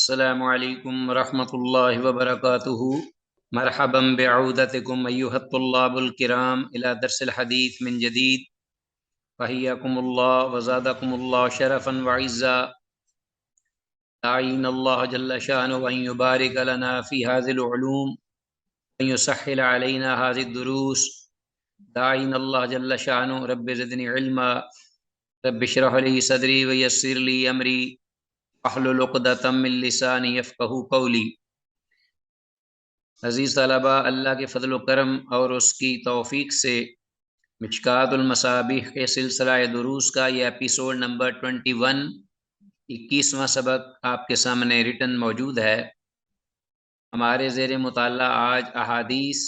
السلام علیکم ورحمۃ اللہ وبرکاتہ۔ مرحبا بعودتکم ایھا الطلاب الکرام الی درس الحدیث من جدید، فحیاکم اللہ وزادکم اللہ شرفا وعزا، داعین اللہ جل شانہ ان یبارک لنا فی هذه العلوم ان یسهل علینا هذه الدروس، داعین اللہ جل شانہ رب زدنی علما، رب اشرح لی صدری ویسر لی امری واحلل عقدۃ من لسانی یفقہوا قولی۔ عزیز طلبہ، اللہ کے فضل و کرم اور اس کی توفیق سے مشکوٰۃ المصابیح کے سلسلہ دروس کا یہ ایپیسوڈ نمبر 21، 21واں سبق آپ کے سامنے ریٹن موجود ہے۔ ہمارے زیر مطالعہ آج احادیث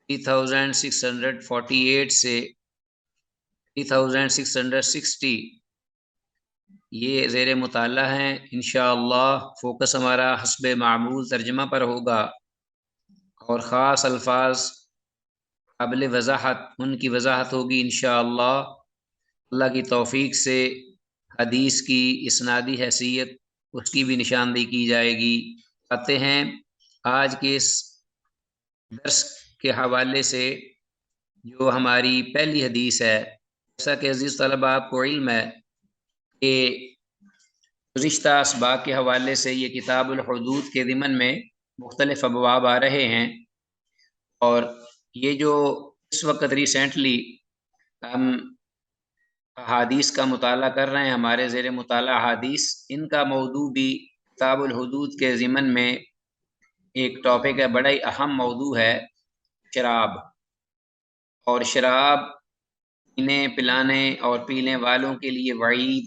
3648 سے 3660 یہ زیر مطالعہ ہیں۔ انشاءاللہ فوکس ہمارا حسب معمول ترجمہ پر ہوگا اور خاص الفاظ قابل وضاحت ان کی وضاحت ہوگی انشاءاللہ۔ اللہ کی توفیق سے حدیث کی اسنادی حیثیت اس کی بھی نشاندہی کی جائے گی۔ آتے ہیں آج کے اس درس کے حوالے سے جو ہماری پہلی حدیث ہے۔ جیسا کہ عزیز طلبہ آپ کو علم ہے کہ گزشتہ اسباق کے حوالے سے یہ کتاب الحدود کے ضمن میں مختلف ابواب آ رہے ہیں، اور یہ جو اس وقت ریسنٹلی ہم احادیث کا مطالعہ کر رہے ہیں، ہمارے زیر مطالعہ احادیث، ان کا موضوع بھی کتاب الحدود کے ضمن میں ایک ٹاپک ہے، بڑا ہی اہم موضوع ہے، شراب۔ اور شراب پینے پلانے اور پینے والوں کے لیے وعید،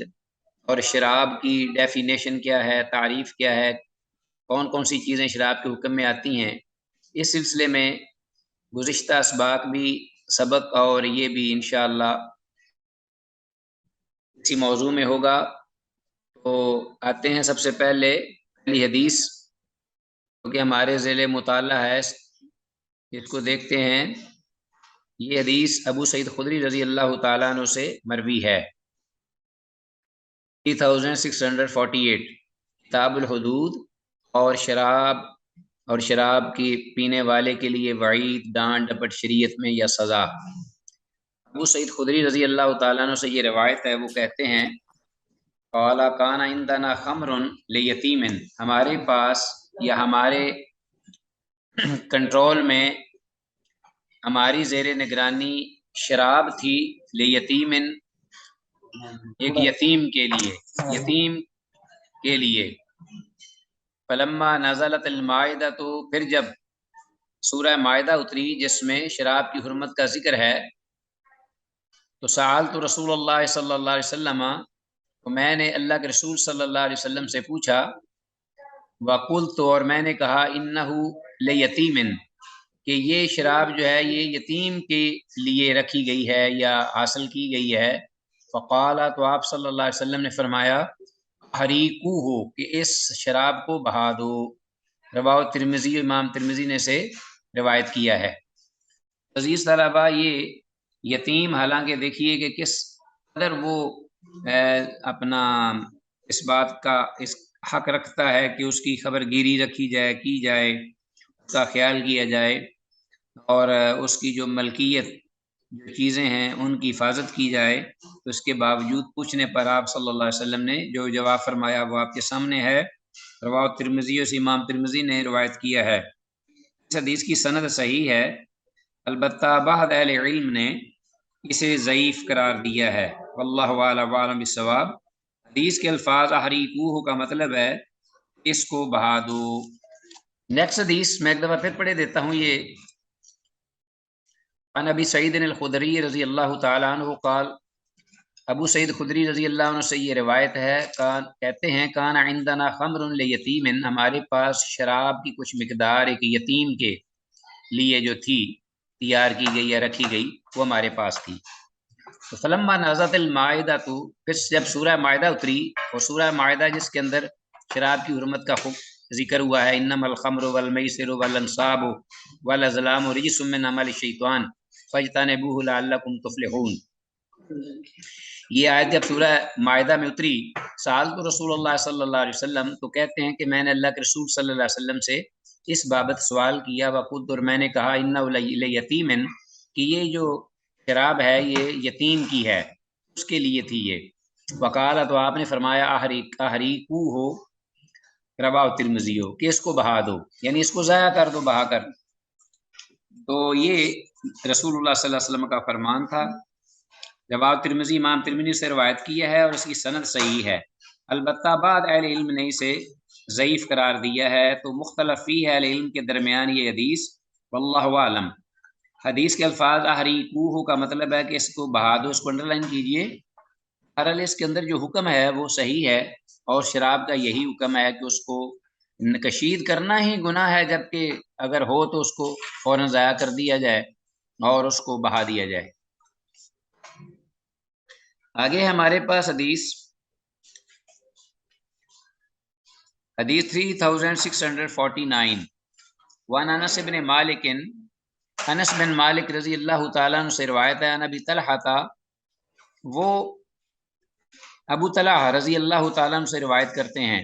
اور شراب کی ڈیفینیشن کیا ہے، تعریف کیا ہے، کون کون سی چیزیں شراب کے حکم میں آتی ہیں۔ اس سلسلے میں گزشتہ اسباق بھی سبق اور یہ بھی انشاءاللہ اسی موضوع میں ہوگا۔ تو آتے ہیں سب سے پہلے پہلی حدیث کیونکہ ہمارے ذیل مطالعہ ہے، اس کو دیکھتے ہیں۔ یہ حدیث ابو سعید خدری رضی اللہ تعالیٰ عنہ سے مروی ہے۔ 3648 کتاب الحدود، اور شراب کی پینے والے کے لیے وعید، ڈانٹ ڈپٹ شریعت میں یا سزا۔ ابو سعید خدری رضی اللہ تعالیٰ عنہ سے یہ روایت ہے، وہ کہتے ہیں قال کان عندنا خمر لیتیم، ہمارے پاس یا ہمارے کنٹرول میں، ہماری زیر نگرانی شراب تھی، لیتیم ایک یتیم کے لیے فلما نزلت المائدہ، تو پھر جب سورہ مائدہ اتری جس میں شراب کی حرمت کا ذکر ہے، تو سألت رسول اللہ صلی اللہ علیہ وسلم، تو میں نے اللہ کے رسول صلی اللہ علیہ وسلم سے پوچھا، وقلت، اور میں نے کہا، انہ لیتیم، کہ یہ شراب جو ہے یہ یتیم کے لیے رکھی گئی ہے یا حاصل کی گئی ہے۔ فقال، تو آپ صلی اللہ علیہ وسلم نے فرمایا، حریقوہ، کہ اس شراب کو بہا دو۔ رواه ترمذی، امام ترمذی نے سے روایت کیا ہے۔ عزیز طلبہ، یہ یتیم حالانکہ دیکھیے کہ کس قدر وہ اپنا اس بات کا اس حق رکھتا ہے کہ اس کی خبر گیری رکھی جائے، کی جائے، اس کا خیال کیا جائے، اور اس کی جو ملکیت جو چیزیں ہیں ان کی حفاظت کی جائے، تو اس کے باوجود پوچھنے پر آپ صلی اللہ علیہ وسلم نے جو جواب فرمایا وہ آپ کے سامنے ہے۔ رواه ترمذی، اس امام ترمذی نے روایت کیا ہے۔ اس حدیث کی سند صحیح ہے، البتہ بعض اہل علم نے اسے ضعیف قرار دیا ہے، واللہ اعلم بالصواب۔ حدیث کے الفاظ احریقوہ کا مطلب ہے اس کو بہا دو۔ نیکسٹ حدیث میں ایک دفعہ پھر پڑھے دیتا ہوں۔ یہ عن ابی سعید الخدری رضی اللہ تعالیٰ عنہ قال، ابو سعید خدری رضی اللہ عنہ سے یہ روایت ہے، کہتے ہیں کان عندنا خمر لیتیم، ہمارے پاس شراب کی کچھ مقدار ایک یتیم کے لیے جو تھی تیار کی گئی یا رکھی گئی، وہ ہمارے پاس تھی۔ تو فلما نزلت المائدہ، تو پھر جب سورہ مائدہ اتری، اور سورہ مائدہ جس کے اندر شراب کی حرمت کا ذکر ہوا ہے، انما الخمر والمیسر والانصاب والازلام رجس من عمل الشیطان فاجتنبوہ لعلکم تفلحون۔ یہ آیت جب سورہ مائدہ میں اتری، سألت رسول اللہ صلی اللہ علیہ وسلم، تو کہتے ہیں کہ میں نے اللہ کے رسول صلی اللہ علیہ وسلم سے اس بابت سوال کیا، وقلت، اور میں نے کہا، انہ لیتیم، کہ یہ جو شراب ہے یہ یتیم کی ہے، اس کے لیے تھی یہ۔ وقال، تو آپ نے فرمایا، احریقو ہو، رواه ترمذی ہو، کہ اس کو بہا دو، یعنی اس کو ضائع کر دو، بہا کر۔ تو یہ رسول اللہ صلی اللہ علیہ وسلم کا فرمان تھا۔ رواه ترمذی، امام ترمذی سے روایت کیا ہے اور اس کی سند صحیح ہے، البتہ بعد اہل علم نے اسے ضعیف قرار دیا ہے، تو مختلف فی ہے اہل علم کے درمیان یہ حدیث، واللہ عالم۔ حدیث کے الفاظ احریقوہ کا مطلب ہے کہ اس کو بہا دو، اس کو انڈر لائن کیجئے۔ بہرحال اس کے اندر جو حکم ہے وہ صحیح ہے، اور شراب کا یہی حکم ہے کہ اس کو کشید کرنا ہی گناہ ہے، جبکہ اگر ہو تو اس کو فوراً ضائع کر دیا جائے اور اس کو بہا دیا جائے۔ آگے ہمارے پاس حدیث 3649، وان انس بن مالک، انس بن مالک رضی اللہ تعالیٰ عنہ سے روایت ہے، نبی طلحہ، وہ ابو طلحہ رضی اللہ تعالیٰ عنہ سے روایت کرتے ہیں،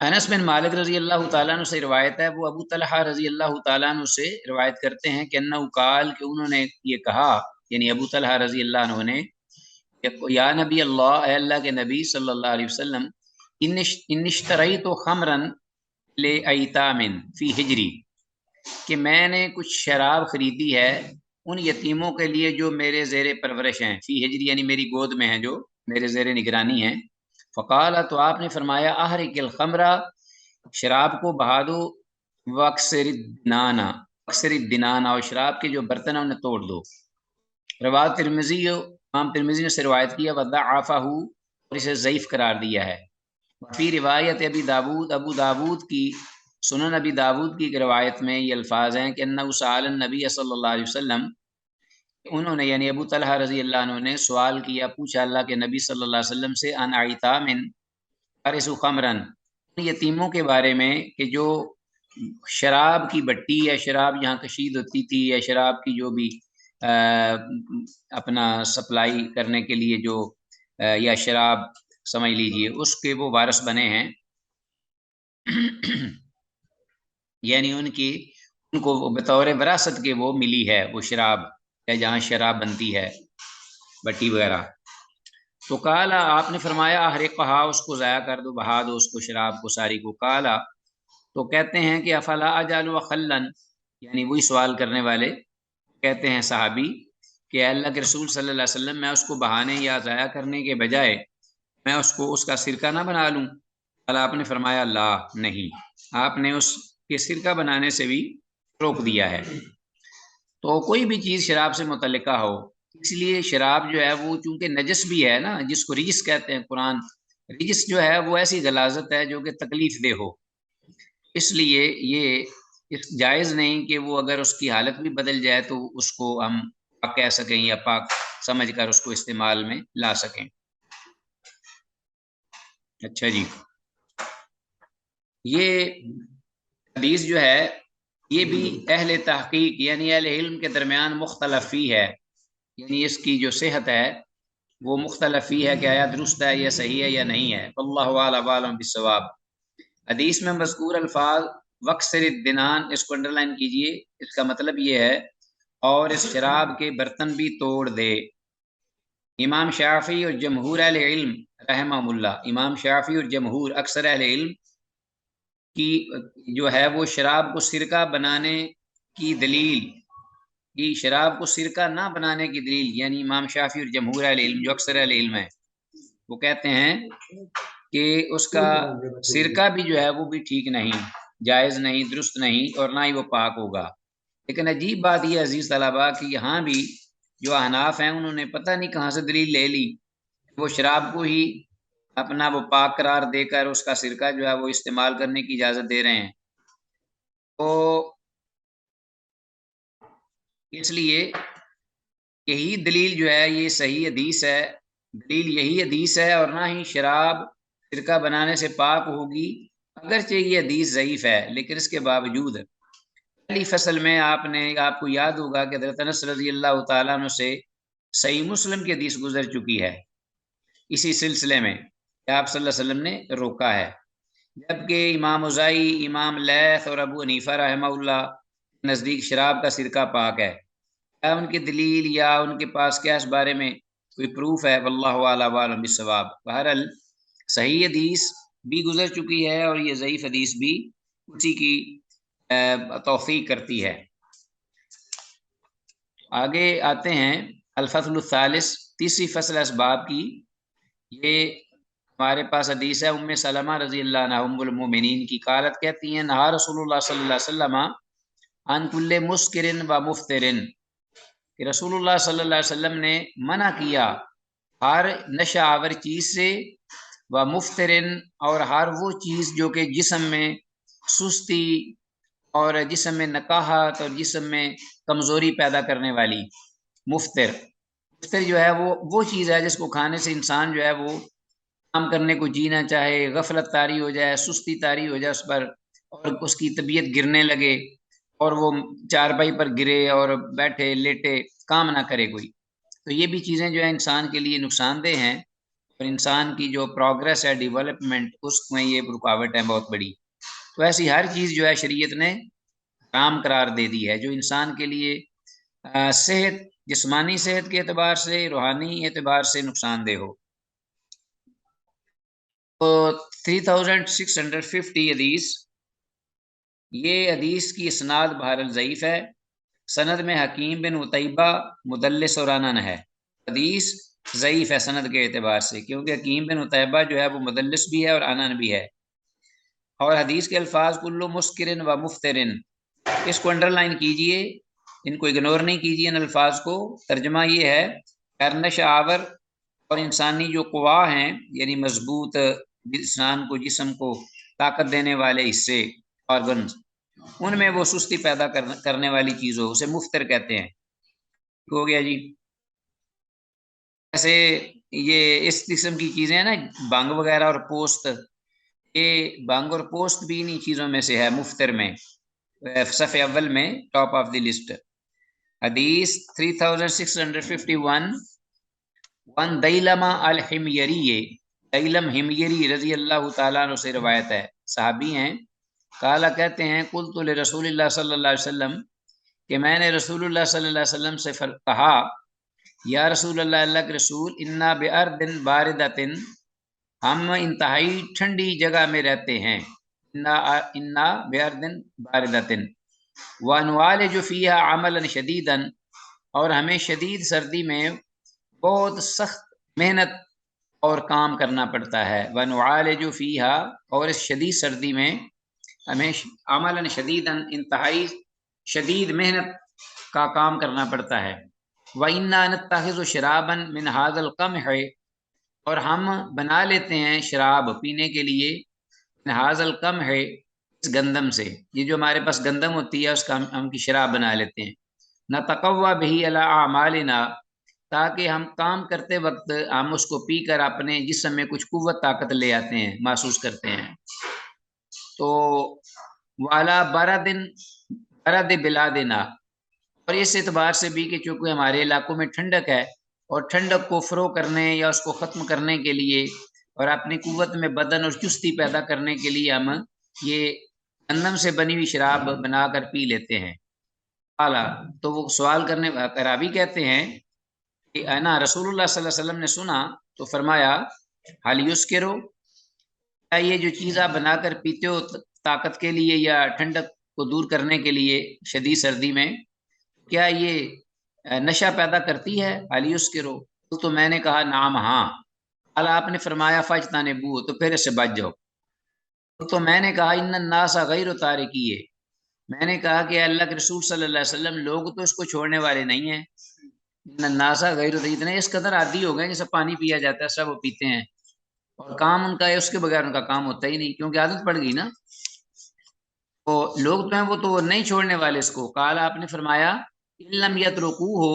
انس بن مالک رضی اللہ تعالیٰ عنہ سے روایت ہے، وہ ابو طلحہ رضی اللہ تعالیٰ عنہ سے روایت کرتے ہیں کہ انہو قال، کہ انہوں نے یہ کہا، یعنی ابو طلحہ رضی اللہ عنہ نے، یا نبی اللہ، اے اللہ کے نبی صلی اللہ علیہ وسلم، ان اشتریت خمرا لایتام فی ہجری، کہ میں نے کچھ شراب خریدی ہے ان یتیموں کے لیے جو میرے زیر پرورش ہیں، فی ہجری یعنی میری گود میں ہیں، جو میرے زیر نگرانی ہیں۔ فقال، تو آپ نے فرمایا، احرق الخمرہ، شراب کو بہا دو، واکسر الدنانا، اور شراب کے جو برتن ہیں انہیں توڑ دو۔ روایت ترمذی، امام ترمذی نے سے روایت کیا، وضعفہ، اور اسے ضعیف قرار دیا ہے۔ فی روایت ابی داود، ابو داود کی سنن ابی داود کی روایت میں یہ الفاظ ہیں کہ انہ سأل النبی صلی اللہ علیہ وسلم، انہوں نے یعنی ابو طلحہ رضی اللہ عنہ نے سوال کیا، پوچھا اللہ کے نبی صلی اللہ علیہ وسلم سے، ان ایتام ارثوا خمرا، یتیموں کے بارے میں کہ جو شراب کی بٹی یا شراب یہاں کشید ہوتی تھی، یا شراب کی جو بھی اپنا سپلائی کرنے کے لیے جو یا شراب سمجھ لیجئے اس کے وہ وارث بنے ہیں، یعنی ان کو بطور وراثت کے وہ ملی ہے وہ شراب، یا جہاں شراب بنتی ہے بٹی وغیرہ۔ تو کالا، آپ نے فرمایا، احرقھا، اس کو ضائع کر دو، بہا دو اس کو، شراب کو ساری کو۔ کالا، تو کہتے ہیں کہ افلا اجعل خلن، یعنی وہی سوال کرنے والے کہتے ہیں صحابی کہ اللہ کے رسول صلی اللہ علیہ وسلم، میں اس کو بہانے یا ضائع کرنے کے بجائے میں اس کو اس کا سرکہ نہ بنا لوں؟ آپ نے فرمایا، لا، نہیں، آپ نے اس کے سرکہ بنانے سے بھی روک دیا ہے۔ تو کوئی بھی چیز شراب سے متعلقہ ہو، اس لیے شراب جو ہے وہ چونکہ نجس بھی ہے نا، جس کو رجس کہتے ہیں قرآن، رجس جو ہے وہ ایسی غلاظت ہے جو کہ تکلیف دہ ہو، اس لیے یہ جائز نہیں کہ وہ اگر اس کی حالت بھی بدل جائے تو اس کو ہم پاک کہہ سکیں یا پاک سمجھ کر اس کو استعمال میں لا سکیں۔ اچھا جی، یہ حدیث جو ہے یہ بھی اہل تحقیق یعنی اہل علم کے درمیان مختلف فی ہے، یعنی اس کی جو صحت ہے وہ مختلف فی ہے کہ آیا درست ہے یا صحیح ہے یا نہیں ہے، واللہ اعلم بالصواب۔ حدیث میں مذکور الفاظ وکسر الدنان، اس کو انڈر لائن کیجئے، اس کا مطلب یہ ہے اور اس شراب کے برتن بھی توڑ دے۔ امام شافعی اور جمہور اہل علم رحمہم اللہ، امام شافعی اور جمہور اکثر اہل علم کی جو ہے وہ شراب کو سرکہ بنانے کی دلیل، کی شراب کو سرکہ نہ بنانے کی دلیل، یعنی امام شافعی اور جمہور اہل علم جو اکثر اہل علم ہے وہ کہتے ہیں کہ اس کا سرکہ بھی جو ہے وہ بھی ٹھیک نہیں، جائز نہیں، درست نہیں، اور نہ ہی وہ پاک ہوگا۔ لیکن عجیب بات یہ عزیز طلباء کہ یہاں بھی جو احناف ہیں انہوں نے پتہ نہیں کہاں سے دلیل لے لی، وہ شراب کو ہی اپنا وہ پاک قرار دے کر اس کا سرکہ جو ہے وہ استعمال کرنے کی اجازت دے رہے ہیں۔ تو اس لیے یہی دلیل جو ہے یہ صحیح حدیث ہے، دلیل یہی حدیث ہے، اور نہ ہی شراب سرکہ بنانے سے پاک ہوگی، اگرچہ یہ حدیث ضعیف ہے لیکن اس کے باوجود پہلی فصل میں آپ کو یاد ہوگا کہ حضرت انس رضی اللہ تعالیٰ عنہ سے صحیح مسلم کی حدیث گزر چکی ہے اسی سلسلے میں کہ آپ صلی اللہ علیہ وسلم نے روکا ہے، جبکہ امام اوزائی، امام لیث اور ابو حنیفہ رحمہ اللہ نزدیک شراب کا سرکہ پاک ہے۔ کیا ان کی دلیل یا ان کے پاس کیا اس بارے میں کوئی پروف ہے؟ واللہ اعلم بالصواب۔ بہرحال صحیح حدیث بھی گزر چکی ہے اور یہ ضعیف حدیث بھی اسی کی توثیق کرتی ہے۔ آگے آتے ہیں الفصل الثالث، تیسری فصل اسباب کی۔ یہ ہمارے پاس حدیث ہے ام سلمہ رضی اللہ عنہا ام المومنین کی، قالت کہتی ہیں نہا رسول اللہ صلی اللہ علیہ وسلم عن کل مسکر و مفتر، کہ رسول اللہ صلی اللہ علیہ وسلم نے منع کیا ہر نشہ آور چیز سے، و مفترن اور ہر وہ چیز جو کہ جسم میں سستی اور جسم میں نکاہت اور جسم میں کمزوری پیدا کرنے والی۔ مفتر جو ہے وہ چیز ہے جس کو کھانے سے انسان جو ہے وہ کام کرنے کو جی نہ چاہے، غفلت طاری ہو جائے، سستی طاری ہو جائے اس پر، اور اس کی طبیعت گرنے لگے اور وہ چارپائی پر گرے اور بیٹھے لیٹے کام نہ کرے کوئی۔ تو یہ بھی چیزیں جو ہے انسان کے لیے نقصان دہ ہیں، اور انسان کی جو پروگریس ہے، ڈیولپمنٹ، اس میں یہ رکاوٹ ہے بہت بڑی۔ تو ایسی ہر چیز جو ہے شریعت نے حرام قرار دے دی ہے جو انسان کے لیے صحت، جسمانی صحت کے اعتبار سے، روحانی اعتبار سے نقصان دہ ہو۔ تو 3650 حدیث، یہ حدیث کی اسناد بہرحال ضعیف ہے، سند میں حکیم بن عتیبہ مدلس اور انن ہے۔ حدیث ضعیف ہے سند کے اعتبار سے، کیونکہ حکیم بن عتیبہ جو ہے وہ مدلس بھی ہے اور انن بھی ہے۔ اور حدیث کے الفاظ کلو مسکرن و مفترن، اس کو انڈر لائن کیجئے، ان کو اگنور نہیں کیجئے ان الفاظ کو۔ ترجمہ یہ ہے ہر نشہ آور اور انسانی جو قوا ہیں، یعنی مضبوط انسان کو، جسم کو طاقت دینے والے حصے، آرگنز، ان میں وہ سستی پیدا کرنے والی چیز ہو، اسے مفتر کہتے ہیں۔ ہو گیا جی۔ ایسے یہ اس قسم کی چیزیں ہیں نا، بانگ وغیرہ اور پوست، یہ بانگ اور پوست بھی انہی چیزوں میں سے ہے مفتر میں، صفحے اول میں ٹاپ آف دی لسٹ۔ حدیث 3651، وان دیلما الحمیری، دیلم حمیری رضی اللہ تعالیٰ عنہ سے روایت ہے، صحابی ہیں۔ قالا کہتے ہیں قلت لرسول اللہ صلی اللہ علیہ وسلم، کہ میں نے رسول اللہ صلی اللہ علیہ وسلم سے کہا یا رسول اللہ، اللہ کے رسول، انا بارض باردۃ، ہم انتہائی ٹھنڈی جگہ میں رہتے ہیں، انا بارض باردۃ، ونعالج فیہا عملا شدیدا، اور ہمیں شدید سردی میں بہت سخت محنت اور کام کرنا پڑتا ہے، ونعالج فیہا، اور اس شدید سردی میں ہمیں عملا شدیدا، انتہائی شدید محنت کا کام کرنا پڑتا ہے۔ وَإِنَّا نَتَّخِذُ شَرَابًا مِنْ هَذَا الْقَمْحِ، اور ہم بنا لیتے ہیں شراب پینے کے لیے، من هَذَا الْقَمْحِ، اس گندم سے، یہ جو ہمارے پاس گندم ہوتی ہے اس کا ہم کی شراب بنا لیتے ہیں، نَتَقَوَّى بِهِ عَلَىٰ أَعْمَالِنَا، تاکہ ہم کام کرتے وقت ہم اس کو پی کر اپنے جسم میں کچھ قوت طاقت لے آتے ہیں، محسوس کرتے ہیں۔ تو وَعَلَىٰ بَرَدِ بِلَادِنَا، اور اس اعتبار سے بھی کہ چونکہ ہمارے علاقوں میں ٹھنڈک ہے، اور ٹھنڈک کو فروغ کرنے یا اس کو ختم کرنے کے لیے اور اپنی قوت میں بدن اور چستی پیدا کرنے کے لیے ہم یہ گندم سے بنی ہوئی شراب بنا کر پی لیتے ہیں۔ اعلیٰ، تو وہ سوال کرنے راوی کہتے ہیں کہ انا رسول اللہ صلی اللہ علیہ وسلم نے سنا تو فرمایا حل یسکرو، کیا یہ جو چیز آپ بنا کر پیتے ہو طاقت کے لیے یا ٹھنڈک کو دور کرنے کے لیے شدید سردی میں، کیا یہ نشہ پیدا کرتی ہے؟ علی یسکرو، تو میں نے کہا نعم، ہاں۔ اللہ آپ نے فرمایا فاجتنبوہ، تو پھر اس سے بچ جاؤ۔ تو میں نے کہا ان الناس غیر تارکیہ، میں نے کہا کہ اللہ کے رسول صلی اللہ علیہ وسلم، لوگ تو اس کو چھوڑنے والے نہیں ہیں، ان الناس غیر، اتنے اس قدر عادی ہو گئے جیسے پانی پیا جاتا ہے سب وہ پیتے ہیں، اور کام ان کا ہے اس کے بغیر ان کا کام ہوتا ہی نہیں، کیونکہ عادت پڑ گئی نا۔ تو لوگ تو ہیں وہ تو نہیں چھوڑنے والے اس کو۔ قال، آپ نے فرمایا ان لم یترکوہ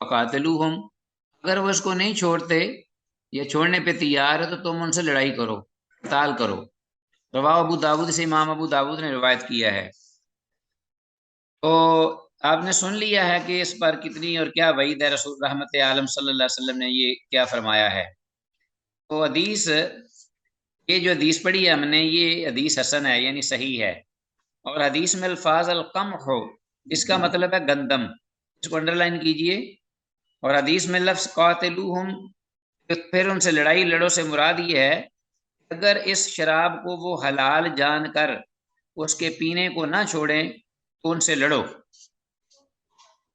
فقاتلوہم، اگر وہ اس کو نہیں چھوڑتے یا چھوڑنے پہ تیار ہے تو تم ان سے لڑائی کرو، قتال کرو۔ رواہ ابو داود، سے امام ابو داود نے روایت کیا ہے۔ تو آپ نے سن لیا ہے کہ اس پر کتنی اور کیا وعید ہے، رسول رحمت عالم صلی اللہ علیہ وسلم نے یہ کیا فرمایا ہے۔ تو حدیث، یہ جو حدیث پڑھی ہے ہم نے، یہ حدیث حسن ہے یعنی صحیح ہے۔ اور حدیث میں الفاظ القمح ہو، اس کا مطلب ہے گندم، اس کو انڈر لائن کیجئے۔ اور حدیث میں لفظ قاتلوہم، پھر ان سے لڑائی لڑو سے مراد یہ ہے اگر اس شراب کو وہ حلال جان کر اس کے پینے کو نہ چھوڑیں تو ان سے لڑو۔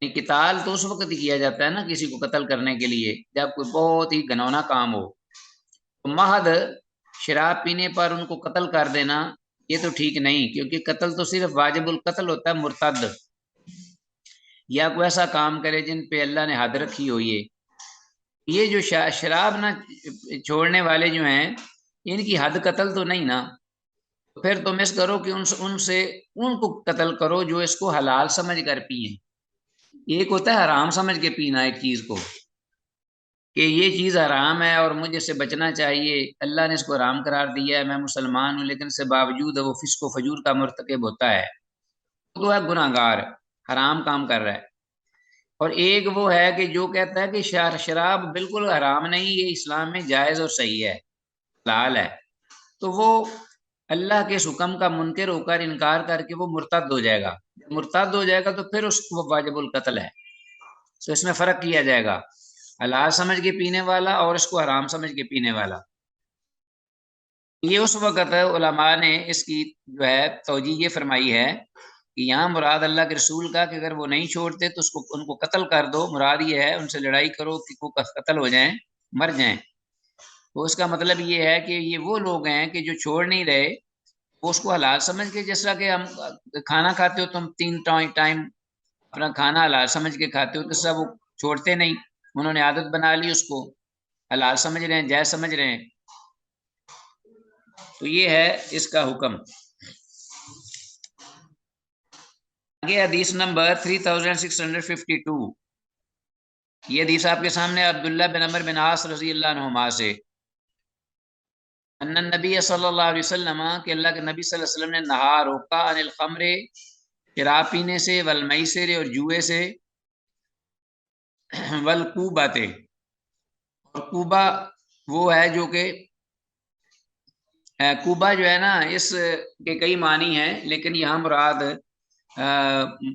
قتال تو اس وقت ہی کیا جاتا ہے نا کسی کو قتل کرنے کے لیے جب کوئی بہت ہی گھنونا کام ہو۔ تو محض شراب پینے پر ان کو قتل کر دینا یہ تو ٹھیک نہیں، کیونکہ قتل تو صرف واجب القتل ہوتا ہے مرتد، یا کوئی ایسا کام کرے جن پہ اللہ نے حد رکھی ہو۔ یہ جو شراب نہ چھوڑنے والے جو ہیں ان کی حد قتل تو نہیں نا، پھر تم اس کرو کہ ان کو قتل کرو جو اس کو حلال سمجھ کر پئیں۔ ایک ہوتا ہے حرام سمجھ کے پینا ایک چیز کو، کہ یہ چیز حرام ہے اور مجھے سے بچنا چاہیے، اللہ نے اس کو حرام قرار دیا ہے، میں مسلمان ہوں لیکن اس سے باوجود وہ فسق و فجور کا مرتکب ہوتا ہے، تو ہے گناہ گار، حرام کام کر رہا ہے۔ اور ایک وہ ہے کہ جو کہتا ہے کہ شراب بالکل حرام نہیں، یہ اسلام میں جائز اور صحیح ہے، حلال ہے، تو وہ اللہ کے اس حکم کا منکر ہو کر انکار کر کے وہ مرتد ہو جائے گا۔ مرتد ہو جائے گا تو پھر اس کو واجب القتل ہے۔ تو اس میں فرق کیا جائے گا، حلال سمجھ کے پینے والا اور اس کو حرام سمجھ کے پینے والا۔ یہ اس وقت علماء نے اس کی جو ہے توجیہ یہ فرمائی ہے کہ یہاں مراد اللہ کے رسول کا کہ اگر وہ نہیں چھوڑتے تو ان کو قتل کر دو، مراد یہ ہے ان سے لڑائی کرو کہ وہ قتل ہو جائیں، مر جائیں۔ تو اس کا مطلب یہ ہے کہ یہ وہ لوگ ہیں کہ جو چھوڑ نہیں رہے، وہ اس کو حلال سمجھ کے، جس طرح کہ ہم کھانا کھاتے ہو تم 3 ٹائم اپنا کھانا حلال سمجھ کے کھاتے ہو، تو سب وہ چھوڑتے نہیں، انہوں نے عادت بنا لی، اس کو حلال سمجھ رہے ہیں، جائز سمجھ رہے ہیں۔ تو یہ ہے اس کا حکم۔ آگے حدیث نمبر 3652، یہ حدیث آپ کے سامنے عبداللہ بن عمر بن عاص رضی اللہ عنہما سے، ان النبی صلی اللہ علیہ وسلم، کہ اللہ کے نبی صلی اللہ علیہ وسلم نے نہا، روکا، عن الخمر، شراب پینے سے، والمیسر، اور جوئے سے، والقوبۃ، اور کوبا وہ ہے جو کہ کوبا جو ہے نا اس کے کئی معنی ہیں، لیکن یہاں مراد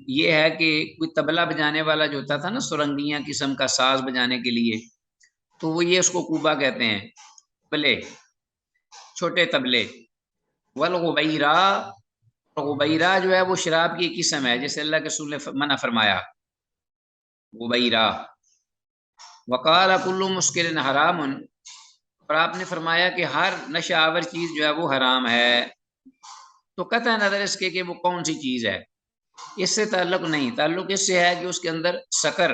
یہ ہے کہ کوئی طبلہ بجانے والا جو ہوتا تھا نا، سرنگیاں قسم کا ساز بجانے کے لیے، تو وہ یہ اس کو کوبا کہتے ہیں، طبلے، چھوٹے طبلے۔ والغبیرہ، غبیرہ جو ہے وہ شراب کی قسم ہے جسے اللہ کے رسول نے منع فرمایا، غبیرہ۔ وقال کل مسکر حرام، اور آپ نے فرمایا کہ ہر نشہ آور چیز جو ہے وہ حرام ہے۔ تو قطع نظر اس کے کہ وہ کون سی چیز ہے، اس سے تعلق نہیں، تعلق اس سے ہے کہ اس کے اندر سکر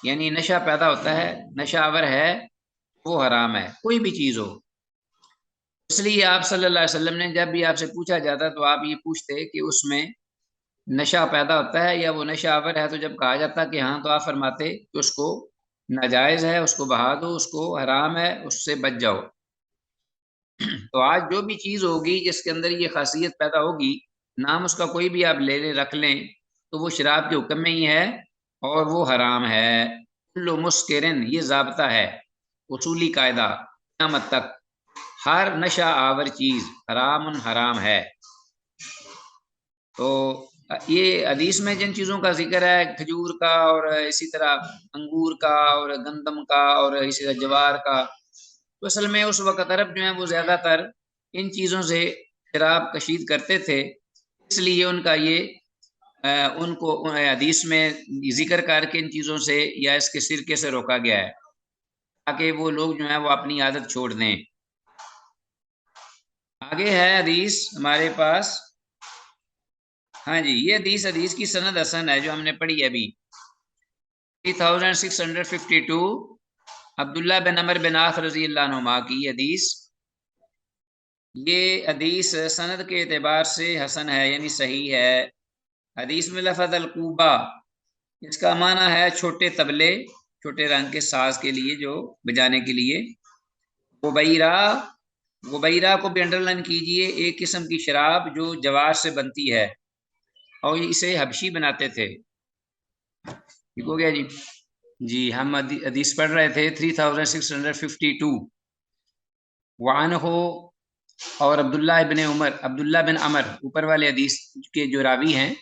یعنی نشہ پیدا ہوتا ہے، نشہ آور ہے، وہ حرام ہے، کوئی بھی چیز ہو۔ اس لیے آپ صلی اللہ علیہ وسلم نے جب بھی آپ سے پوچھا جاتا تو آپ یہ پوچھتے کہ اس میں نشہ پیدا ہوتا ہے یا وہ نشہ آور ہے، تو جب کہا جاتا کہ ہاں تو آپ فرماتے کہ اس کو ناجائز ہے، اس کو بہا دو، اس کو حرام ہے، اس سے بچ جاؤ۔ تو آج جو بھی چیز ہوگی جس کے اندر یہ خاصیت پیدا ہوگی، نام اس کا کوئی بھی آپ لے لیں، رکھ لیں، تو وہ شراب کے حکم میں ہی ہے اور وہ حرام ہے۔ کل مسکرن، یہ ضابطہ ہے، اصولی قاعدہ قیامت تک، ہر نشہ آور چیز حرام ہے۔ تو یہ حدیث میں جن چیزوں کا ذکر ہے، کھجور کا اور اسی طرح انگور کا اور گندم کا اور اسی طرح جوار کا، تو اصل میں اس وقت عرب جو ہیں وہ زیادہ تر ان چیزوں سے شراب کشید کرتے تھے، اس لیے ان کا یہ ان کو حدیث میں ذکر کر کے ان چیزوں سے یا اس کے سرکے سے روکا گیا ہے تاکہ وہ لوگ جو ہیں وہ اپنی عادت چھوڑ دیں۔ آگے ہے حدیث ہمارے پاس، ہاں جی، یہ حدیث کی سند حسن ہے جو ہم نے پڑھی ہے ابھی، 3652، عبداللہ بن عمر بن عاص رضی اللہ عنہما کی حدیث۔ یہ حدیث سند کے اعتبار سے حسن ہے یعنی صحیح ہے۔ حدیث میں لفظ القوبہ، اس کا معنی ہے چھوٹے طبلے، چھوٹے رنگ کے ساز کے لیے جو بجانے کے لیے۔ غبیرہ کو بھی انڈر لائن کیجئے، ایک قسم کی شراب جو جوار سے بنتی ہے اور اسے حبشی بناتے تھے۔ ٹھیک ہو گیا جی. جی ہم حدیث پڑھ رہے تھے 3652. وعنہ، اور عبداللہ بن عمر اوپر والے حدیث کے جو راوی ہیں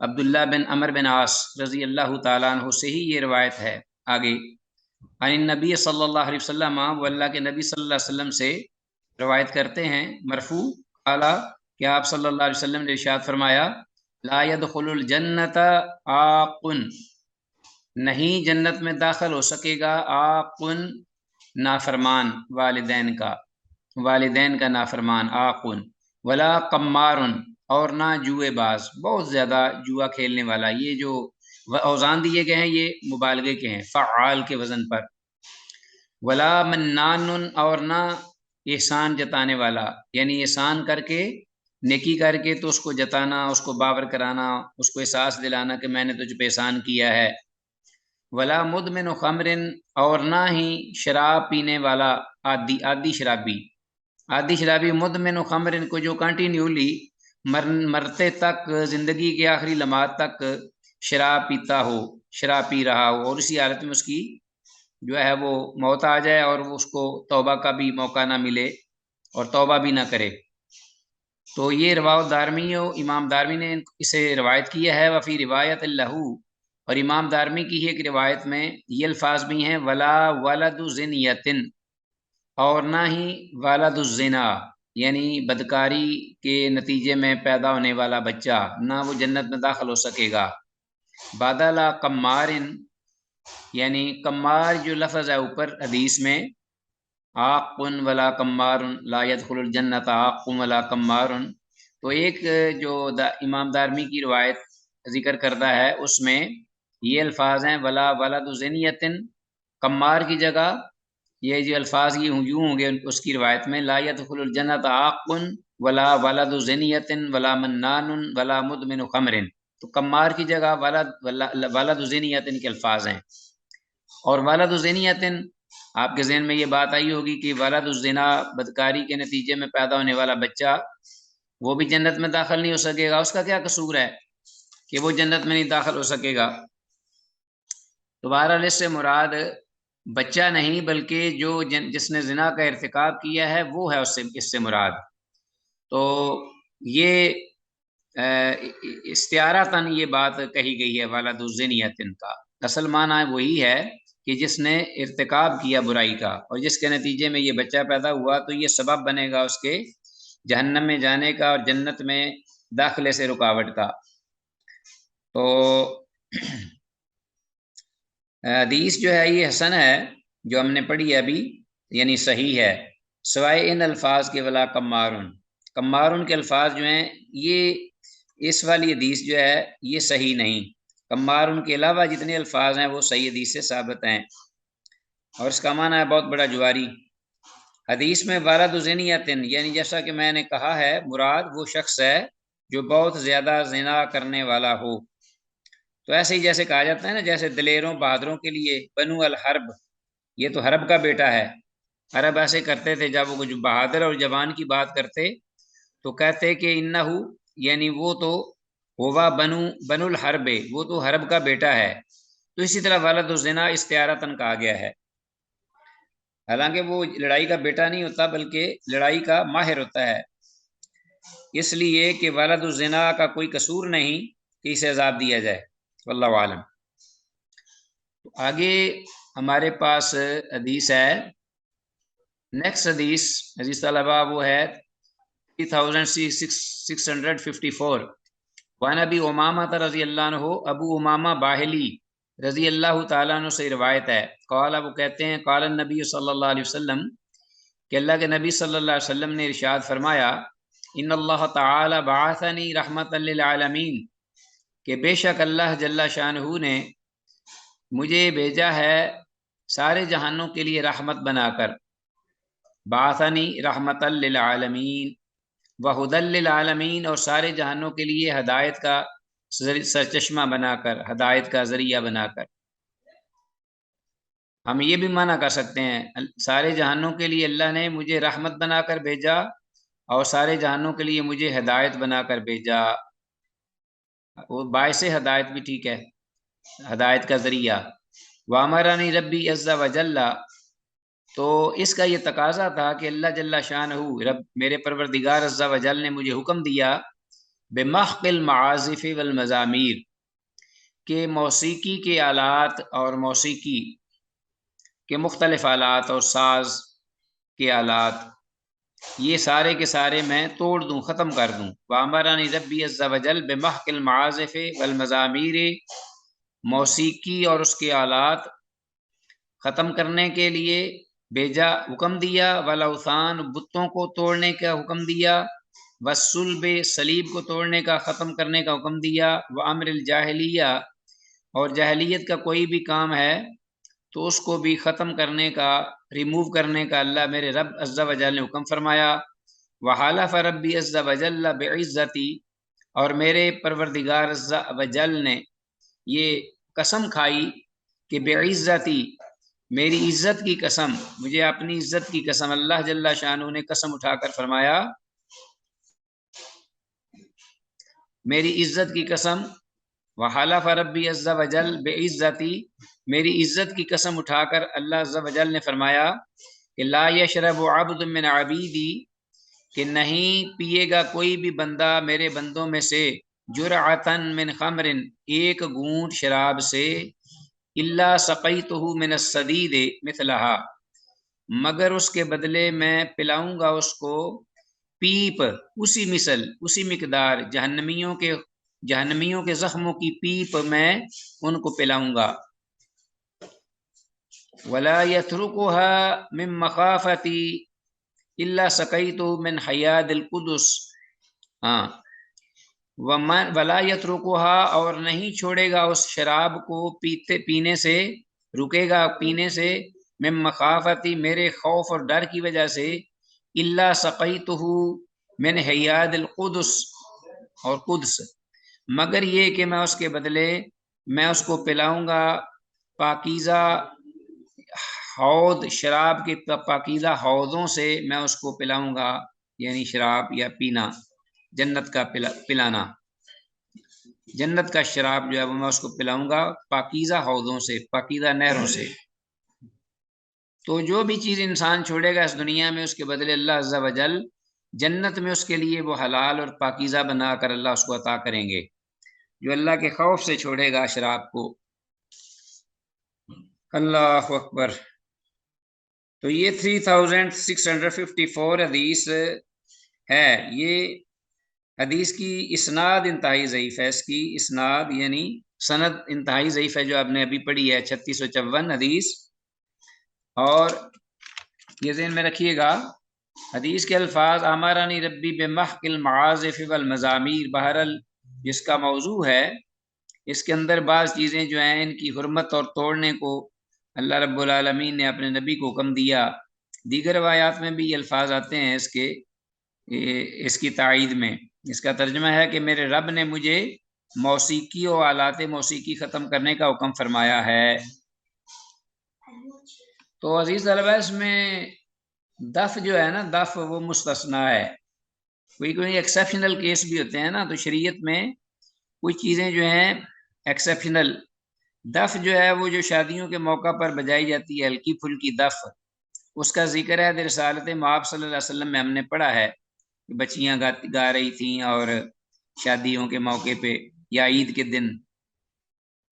عبداللہ بن عمر بن عاص رضی اللہ تعالیٰ عنہ سے ہی یہ روایت ہے. آگے عن النبی صلی اللہ علیہ وسلم، وہ اللہ کے نبی صلی اللہ علیہ وسلم سے روایت کرتے ہیں مرفوع، قال کہ آپ صلی اللہ علیہ وسلم نے ارشاد فرمایا لا يدخل الجنت عاق، نہیں جنت میں داخل ہو سکے گا عاق نافرمان، والدین کا نافرمان، عاق، ولا قمار، اور نہ جوئے باز، بہت زیادہ جوا کھیلنے والا. یہ جو اوزان دیے گئے ہیں یہ مبالغے کے ہیں، فعال کے وزن پر. ولا منان، اور نہ احسان جتانے والا، یعنی احسان کر کے نیکی کر کے تو اس کو جتانا، اس کو باور کرانا، اس کو احساس دلانا کہ میں نے تجھ پہ احسان کیا ہے. ولا مدمن خمر، اور نہ ہی شراب پینے والا عادی شرابی، مدمن خمر کو جو کنٹینیولی مرتے تک، زندگی کے آخری لمحات تک شراب پیتا ہو، شراب پی رہا ہو، اور اسی حالت میں اس کی جو ہے وہ موت آ جائے اور وہ اس کو توبہ کا بھی موقع نہ ملے اور توبہ بھی نہ کرے. تو یہ روایت دارمی، امام دارمی نے اسے روایت کیا ہے. وفی روایت اللہ، اور امام دارمی کی ایک روایت میں یہ الفاظ بھی ہیں ولا ولد زنیتن، اور نہ ہی والد الزنا، یعنی بدکاری کے نتیجے میں پیدا ہونے والا بچہ، نہ وہ جنت میں داخل ہو سکے گا. بدلا قمار، یعنی قمار جو لفظ ہے اوپر حدیث میں عاق ولا قمار لا يدخل الجنت عاق ولا قمار، تو ایک جو امام دارمی کی روایت ذکر کرتا ہے اس میں یہ الفاظ ہیں ولا ولد زنیتن، قمار کی جگہ یہ جو الفاظ یوں ہوں گے اس کی روایت میں لا يدخل الجنت عاق ولا ولد زنیتن ولا منان ولا مدمن خمر. تو قمار کی جگہ ولد زنیتن کے الفاظ ہیں. اور والد الزنیتن، آپ کے ذہن میں یہ بات آئی ہوگی کہ والد الزنا بدکاری کے نتیجے میں پیدا ہونے والا بچہ وہ بھی جنت میں داخل نہیں ہو سکے گا. اس کا کیا قصور ہے کہ وہ جنت میں نہیں داخل ہو سکے گا؟ تو بہرحال اس سے مراد بچہ نہیں بلکہ جو جس نے زنا کا ارتکاب کیا ہے وہ ہے اس سے مراد. تو یہ استعارتاً یہ بات کہی گئی ہے والد الزنیتن کا. اصل معنی وہی ہے کہ جس نے ارتکاب کیا برائی کا اور جس کے نتیجے میں یہ بچہ پیدا ہوا تو یہ سبب بنے گا اس کے جہنم میں جانے کا اور جنت میں داخلے سے رکاوٹ کا. تو حدیث جو ہے یہ حسن ہے جو ہم نے پڑھی ابھی، یعنی صحیح ہے سوائے ان الفاظ کے ولا قمارن کے الفاظ جو ہیں یہ اس والی حدیث جو ہے یہ صحیح نہیں. قمارن کے علاوہ جتنے الفاظ ہیں وہ صحیح حدیث سے ثابت ہیں. اور اس کا معنی ہے بہت بڑا جواری. حدیث میں والد زنیتن، یعنی جیسا کہ میں نے کہا ہے مراد وہ شخص ہے جو بہت زیادہ زنا کرنے والا ہو. تو ایسے ہی جیسے کہا جاتا ہے نا، جیسے دلیروں بہادروں کے لیے بنو الحرب، یہ تو حرب کا بیٹا ہے. عرب ایسے کرتے تھے جب وہ جو بہادر اور جوان کی بات کرتے تو کہتے کہ انہو، یعنی وہ تو ہوا بنو الحرب، وہ تو حرب کا بیٹا ہے. تو اسی طرح والد الزنا استعارتاً کہا گیا ہے، حالانکہ وہ لڑائی کا بیٹا نہیں ہوتا بلکہ لڑائی کا ماہر ہوتا ہے، اس لیے کہ والد الزنا کا کوئی قصور نہیں کہ اسے عذاب دیا جائے. واللہ عالم. آگے ہمارے پاس حدیث ہے، نیکسٹ حدیث طلبہ وہ ہے 3654. وعن ابی امامہ رضی اللہ عنہ، ابو امامہ باہلی رضی اللہ تعالیٰ عنہ سے روایت ہے، قال، وہ کہتے ہیں قال النبی صلی اللہ علیہ وسلم، کہ اللہ کے نبی صلی اللہ علیہ وسلم نے ارشاد فرمایا ان اللہ تعالی بعثنی رحمتا للعالمین، کہ بے شک اللہ جل شانہ نے مجھے بھیجا ہے سارے جہانوں کے لیے رحمت بنا کر. بعثنی رحمتا للعالمین وہدی للعالمین، اور سارے جہانوں کے لیے ہدایت کا سرچشمہ بنا کر، ہدایت کا ذریعہ بنا کر. ہم یہ بھی معنی کر سکتے ہیں سارے جہانوں کے لیے اللہ نے مجھے رحمت بنا کر بھیجا اور سارے جہانوں کے لیے مجھے ہدایت بنا کر بھیجا. وہ باعث ہدایت بھی ٹھیک ہے. ہدایت کا ذریعہ۔ وامرانی ربی عز وجل، تو اس کا یہ تقاضا تھا کہ اللہ جل شانہ رب میرے پروردگار عز وجل نے مجھے حکم دیا بمحق المعازف والمزامیر، کہ موسیقی کے آلات اور موسیقی کے مختلف آلات اور ساز کے آلات، یہ سارے کے سارے میں توڑ دوں، ختم کر دوں۔ وامرانی ربی عز وجل بمحق المعازف والمزامیر، موسیقی اور اس کے آلات ختم کرنے کے لیے بیجا حکم دیا، والاوثان، بتوں کو توڑنے کا حکم دیا، والصلب، صلیب کو توڑنے کا، ختم کرنے کا حکم دیا، وامر الجاہلیہ، اور جاہلیت کا کوئی بھی کام ہے تو اس کو بھی ختم کرنے کا، ریموو کرنے کا اللہ میرے رب عز و جل نے حکم فرمایا۔ وحلف ربی عز و جل بعزتی، اور میرے پروردگار عز و جل نے یہ قسم کھائی کہ بعزتی، میری عزت کی قسم، مجھے اپنی عزت کی قسم، اللہ جل شانہ نے قسم اٹھا کر فرمایا میری عزت کی قسم، وحلف ربی عز وجل بعزتی، میری عزت کی قسم اٹھا کر اللہ عز وجل نے فرمایا کہ لا یشرب عبد من عبیدی، کہ نہیں پیے گا کوئی بھی بندہ میرے بندوں میں سے، جرعتن من خمر، ایک گھونٹ شراب سے، الا سقیتہ من الصدید مثلہا، مگر اس کے بدلے میں پلاؤں گا اس کو پیپ، اسی مثل، اسی مقدار، جہنمیوں کے زخموں کی پیپ میں ان کو پلاؤں گا۔ ولا يتركها من مخافتي الا سقيت من حياد القدس، ہاں، ولا يتركها، اور نہیں چھوڑے گا اس شراب کو پینے سے، رکے گا پینے سے، من مخافتی، میرے خوف اور ڈر کی وجہ سے، الا سقيته من حياد القدس، اور قدس، مگر یہ کہ میں اس کے بدلے میں اس کو پلاؤں گا پاکیزہ حوض، شراب کے پاکیزہ حوضوں سے میں اس کو پلاؤں گا، یعنی شراب یا پینا، جنت کا پلانا، جنت کا شراب جو ہے وہ میں اس کو پلاؤں گا پاکیزہ حوضوں سے، پاکیزہ نہروں سے۔ تو جو بھی چیز انسان چھوڑے گا اس دنیا میں، اس کے بدلے اللہ عز و جل جنت میں اس کے لیے وہ حلال اور پاکیزہ بنا کر اللہ اس کو عطا کریں گے، جو اللہ کے خوف سے چھوڑے گا شراب کو۔ اللہ اکبر۔ تو یہ 3654 حدیث ہے۔ یہ حدیث کی اسناد انتہائی ضعیف ہے، اس کی اسناد یعنی سند انتہائی ضعیف ہے جو آپ نے ابھی پڑھی ہے، 3654 حدیث۔ اور یہ ذہن میں رکھیے گا، حدیث کے الفاظ امرانی ربی بمحق المعازف والمزامیر، بہرحال جس کا موضوع ہے، اس کے اندر بعض چیزیں جو ہیں ان کی حرمت اور توڑنے کو اللہ رب العالمین نے اپنے نبی کو حکم دیا۔ دیگر روایات میں بھی یہ الفاظ آتے ہیں اس کی تائید میں۔ اس کا ترجمہ ہے کہ میرے رب نے مجھے موسیقی و آلات موسیقی ختم کرنے کا حکم فرمایا ہے۔ تو عزیز طلبہ، اس میں دف جو ہے نا، دف وہ مستثنا ہے، کوئی ایکسیپشنل کیس بھی ہوتے ہیں نا، تو شریعت میں کچھ چیزیں جو ہیں ایکسیپشنل، دف جو ہے وہ جو شادیوں کے موقع پر بجائی جاتی ہے، ہلکی پھلکی دف، اس کا ذکر ہے رسالت مآب صلی اللہ علیہ وسلم میں ہم نے پڑھا ہے کہ بچیاں گا رہی تھیں اور شادیوں کے موقع پہ یا عید کے دن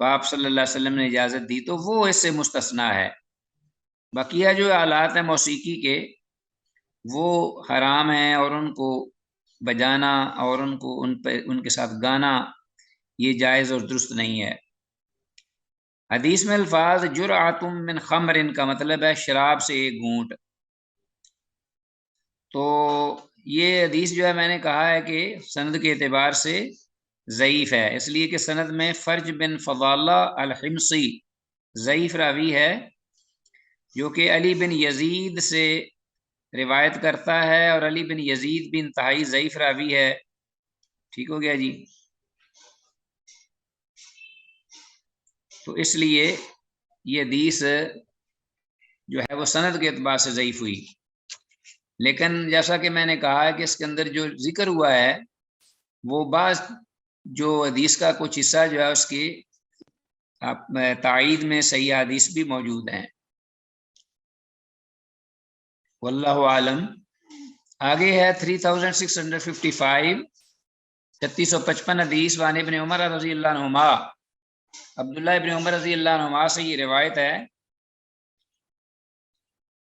آپ صلی اللہ علیہ وسلم نے اجازت دی، تو وہ اس سے مستثنا ہے۔ بقیہ جو آلات ہیں موسیقی کے وہ حرام ہیں، اور ان کو بجانا اور ان کے ساتھ گانا یہ جائز اور درست نہیں ہے۔ حدیث میں الفاظ جرعۃ من خمر، ان کا مطلب ہے شراب سے ایک گھونٹ۔ تو یہ حدیث جو ہے میں نے کہا ہے کہ سند کے اعتبار سے ضعیف ہے، اس لیے کہ سند میں فرج بن فضالہ الحمصی ضعیف راوی ہے، جو کہ علی بن یزید سے روایت کرتا ہے، اور علی بن یزید بھی انتہائی ضعیف راوی ہے۔ ٹھیک ہو گیا جی؟ تو اس لیے یہ حدیث جو ہے وہ سند کے اعتبار سے ضعیف ہوئی، لیکن جیسا کہ میں نے کہا ہے کہ اس کے اندر جو ذکر ہوا ہے وہ بعض جو حدیث کا کچھ حصہ جو ہے اس کی تائید میں صحیح حدیث بھی موجود ہیں۔ واللہ عالم۔ آگے ہے 3655 3655 حدیث وان ابن عمر رضی اللہ عنہما، عبداللہ ابن عمر رضی اللہ عنہما سے یہ روایت ہے،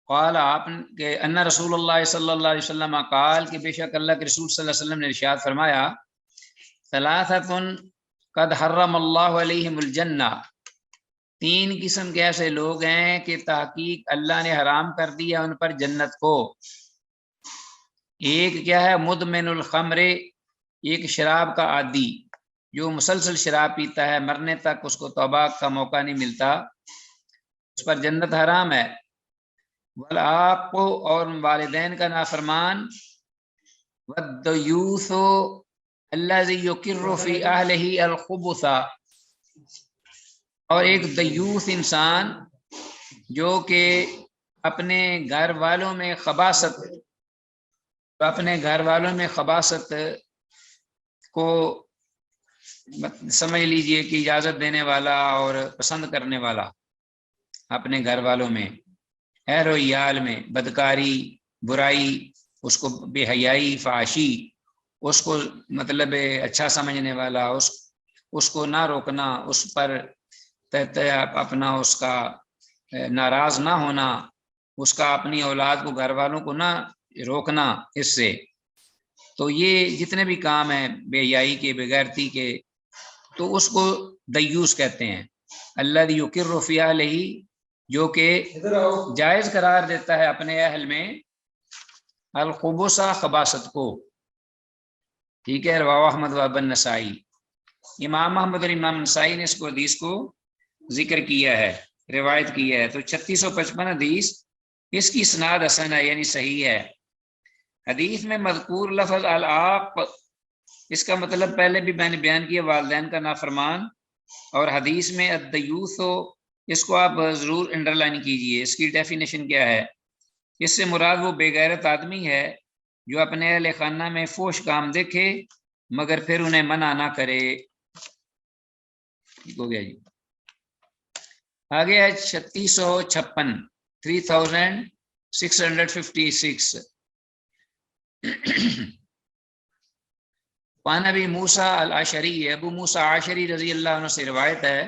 قال آپ کہ ان رسول اللہ صلی اللہ علیہ وسلم قال کہ بے شک اللہ کے رسول صلی اللہ علیہ وسلم نے ارشاد فرمایا، ثلاثۃ قد حرم اللہ علیہم الجنہ، تین قسم کے ایسے لوگ ہیں کہ تحقیق اللہ نے حرام کر دیا ان پر جنت کو۔ ایک کیا ہے؟ مدمن الخمر، ایک شراب کا عادی جو مسلسل شراب پیتا ہے، مرنے تک اس کو توبہ کا موقع نہیں ملتا، اس پر جنت حرام ہے۔ والعاق، اور والدین کا نافرمان، والدیوث الذی یقر فی اہلہ الخبث، اور ایک دیوث انسان جو کہ اپنے گھر والوں میں خباثت کو سمجھ لیجئے کہ اجازت دینے والا اور پسند کرنے والا، اپنے گھر والوں میں، اہل و عیال میں بدکاری، برائی، اس کو بے حیائی، فحاشی، اس کو مطلب اچھا سمجھنے والا، اس کو نہ روکنا، اس پر اپنا اس کا ناراض نہ ہونا، اس کا اپنی اولاد کو، گھر والوں کو نہ روکنا اس سے، تو یہ جتنے بھی کام ہیں بے حیائی کے، بے غیرتی کے، تو اس کو دیوس کہتے ہیں۔ الذی یقر فی اہلہ، جو کہ جائز قرار دیتا ہے اپنے اہل میں الخبث، خباثت کو، ٹھیک ہے۔ رواه احمد و ابن نسائی، امام احمد اور امام نسائی نے اس کو حدیث کو ذکر کیا ہے، روایت کیا ہے۔ تو 3655 حدیث، اس کی اسناد حسن ہے، یعنی صحیح ہے۔ حدیث میں مذکور لفظ العاق، اس کا مطلب پہلے بھی میں نے بیان کیا، والدین کا نافرمان، اور حدیث میں الدیوث، اس کو آپ ضرور انڈر لائن کیجئے، اس کی ڈیفینیشن کیا ہے؟ اس سے مراد وہ بے غیرت آدمی ہے جو اپنے اہل خانہ میں فحش کام دیکھے مگر پھر انہیں منع نہ کرے۔ ٹھیک ہو گیا جی۔ آگے ہے 3656 3656 وعن ابی موسیٰ العشری، ابو موسیٰ عشری رضی اللہ عنہ سے روایت ہے،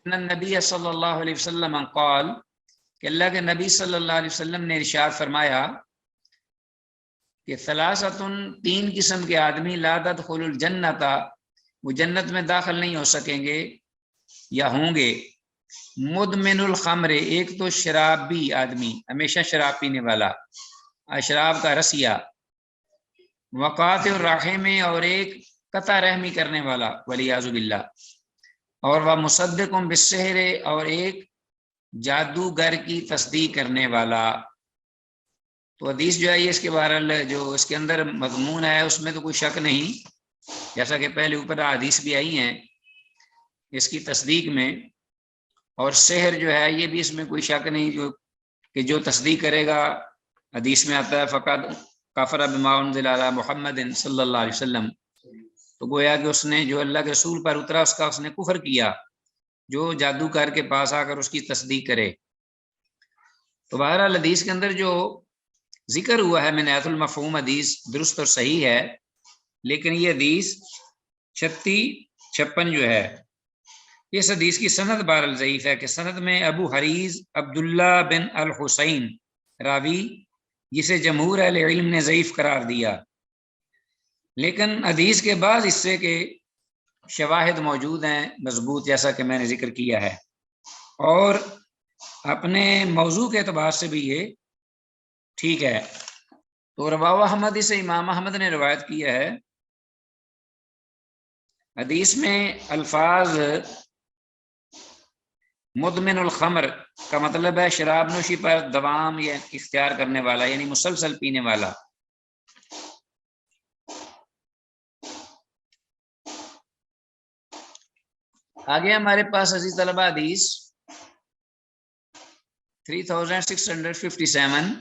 ان النبی صلی اللہ علیہ وسلم قال، کہ اللہ کے نبی صلی اللہ علیہ وسلم نے ارشاد فرمایا کہ ثلاثۃ، تین قسم کے آدمی، لا تدخل الجنۃ، وہ جنت میں داخل نہیں ہو سکیں گے یا ہوں گے۔ مدمن الخمر، ایک تو شرابی آدمی، ہمیشہ شراب پینے والا، شراب کا رسیہ، وقاطع الرحم، اور ایک قطع رحمی کرنے والا، والعیاذ باللہ، اور وہ مصدق بالسحر، اور ایک جادوگر کی تصدیق کرنے والا۔ تو حدیث جو ہے یہ اس کے بہرحال جو اس کے اندر مضمون ہے اس میں تو کوئی شک نہیں، جیسا کہ پہلے اوپر حدیث بھی آئی ہیں اس کی تصدیق میں، اور سحر جو ہے یہ بھی اس میں کوئی شک نہیں، کہ جو تصدیق کرے گا، حدیث میں آتا ہے فقط کفر بما انزل علی محمد صلی اللہ علیہ وسلم، تو گویا کہ اس نے جو اللہ کے رسول پر اترا اس نے کفر کیا، جو جادوگر کے پاس آ کر اس کی تصدیق کرے۔ تو بہرحال حدیث کے اندر جو ذکر ہوا ہے من حیث المفہوم، حدیث درست اور صحیح ہے، لیکن یہ حدیث 3656 جو ہے، اس حدیث کی سند بہرحال ضعیف ہے، کہ سند میں ابو حریز عبداللہ بن الحسین راوی، جسے جمہور اہل علم نے ضعیف قرار دیا، لیکن حدیث کے بعد اس سے کہ شواہد موجود ہیں مضبوط، جیسا کہ میں نے ذکر کیا ہے، اور اپنے موضوع کے اعتبار سے بھی یہ ٹھیک ہے۔ تو رواه احمد، سے امام احمد نے روایت کیا ہے۔ حدیث میں الفاظ مدمن الخمر کا مطلب ہے شراب نوشی پر دوام یا اختیار کرنے والا، یعنی مسلسل پینے والا۔ آگے ہمارے پاس عزیز طلبہ حدیث 3657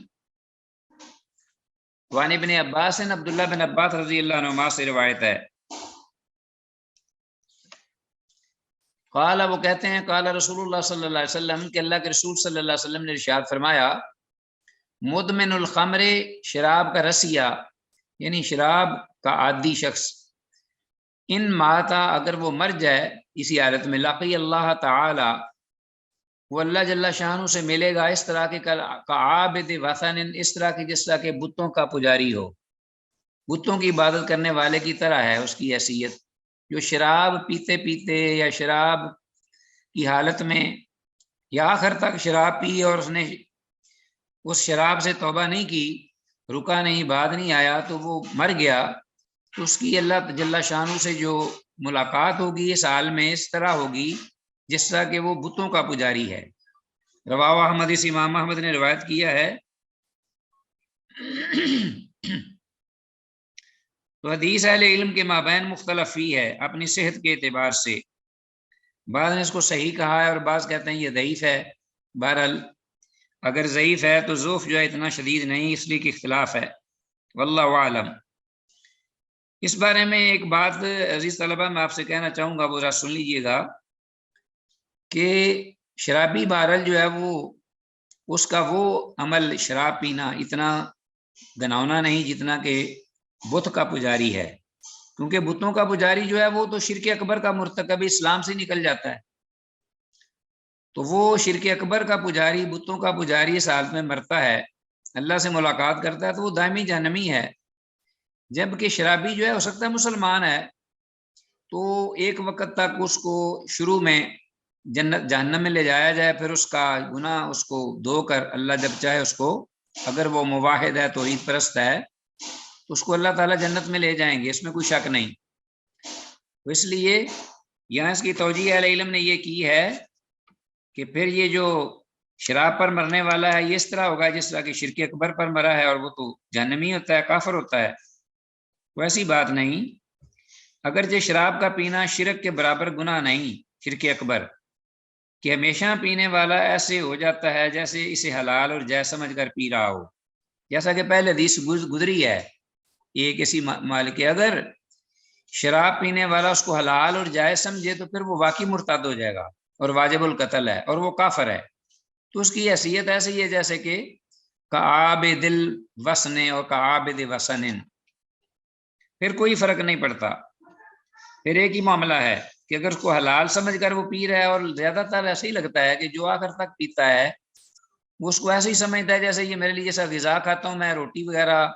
وعن ابن عباس، عبداللہ بن عباس رضی اللہ عنہما سے روایت ہے، قال وہ کہتے ہیں قال رسول اللہ صلی اللہ علیہ وسلم کہ اللہ کے رسول صلی اللہ علیہ وسلم نے ارشاد فرمایا مدمن الخمر شراب کا رسیہ یعنی شراب کا عادی شخص ان ماتا اگر وہ مر جائے اسی حالت میں لقی اللہ تعالی وہ اللہ جل شانہ سے ملے گا اس طرح کے کعابد وثن اس طرح کی جس طرح کے بتوں کا پجاری ہو بتوں کی عبادت کرنے والے کی طرح ہے اس کی حیثیت جو شراب پیتے پیتے یا شراب کی حالت میں یا آخر تک شراب پی اور اس نے اس شراب سے توبہ نہیں کی رکا نہیں بعد نہیں آیا تو وہ مر گیا تو اس کی اللہ جل شانہ سے جو ملاقات ہوگی اس حال میں اس طرح ہوگی جس طرح کہ وہ بتوں کا پجاری ہے رواہ احمد اس امام احمد نے روایت کیا ہے تو حدیث اہل علم کے مابین مختلف ہی ہے اپنی صحت کے اعتبار سے بعض نے اس کو صحیح کہا ہے اور بعض کہتے ہیں یہ ضعیف ہے بہرحال اگر ضعیف ہے تو ضعف جو ہے اتنا شدید نہیں اس لیے کہ اختلاف ہے واللہ عالم اس بارے میں ایک بات عزیز طلبہ میں آپ سے کہنا چاہوں گا وہ ذرا سن لیجئے گا کہ شرابی بہرحال جو ہے وہ اس کا وہ عمل شراب پینا اتنا گناونا نہیں جتنا کہ بت کا پجاری ہے کیونکہ بتوں کا پجاری جو ہے وہ تو شرک اکبر کا مرتکب اسلام سے نکل جاتا ہے تو وہ شرک اکبر کا پجاری بتوں کا پجاری اس حالت میں مرتا ہے اللہ سے ملاقات کرتا ہے تو وہ دائمی جہنمی ہے جبکہ شرابی جو ہے ہو سکتا ہے مسلمان ہے تو ایک وقت تک اس کو شروع میں جنت جہنم میں لے جایا جائے پھر اس کا گناہ اس کو دھو کر اللہ جب چاہے اس کو اگر وہ موحد ہے توحید پرست ہے تو اس کو اللہ تعالیٰ جنت میں لے جائیں گے اس میں کوئی شک نہیں تو اس لیے یہاں اس کی توجیہ اہل علم نے یہ کی ہے کہ پھر یہ جو شراب پر مرنے والا ہے یہ اس طرح ہوگا جس طرح کہ شرک اکبر پر مرا ہے اور وہ تو جہنمی ہوتا ہے کافر ہوتا ہے ویسی بات نہیں اگرچہ شراب کا پینا شرک کے برابر گناہ نہیں شرک اکبر کہ ہمیشہ پینے والا ایسے ہو جاتا ہے جیسے اسے حلال اور جائز سمجھ کر پی رہا ہو جیسا کہ پہلے حدیث گزری ہے ایک ایسی مال کے اگر شراب پینے والا اس کو حلال اور جائز سمجھے تو پھر وہ واقعی مرتد ہو جائے گا اور واجب القتل ہے اور وہ کافر ہے تو اس کی حیثیت ایسی ہے جیسے کہ کعابد الوثن اور کعابد وثن پھر کوئی فرق نہیں پڑتا پھر ایک ہی معاملہ ہے کہ اگر اس کو حلال سمجھ کر وہ پی رہا ہے اور زیادہ تر ایسا ہی لگتا ہے کہ جو آخر تک پیتا ہے وہ اس کو ایسے ہی سمجھتا ہے جیسے یہ میرے لیے جیسا غذا کھاتا ہوں میں روٹی وغیرہ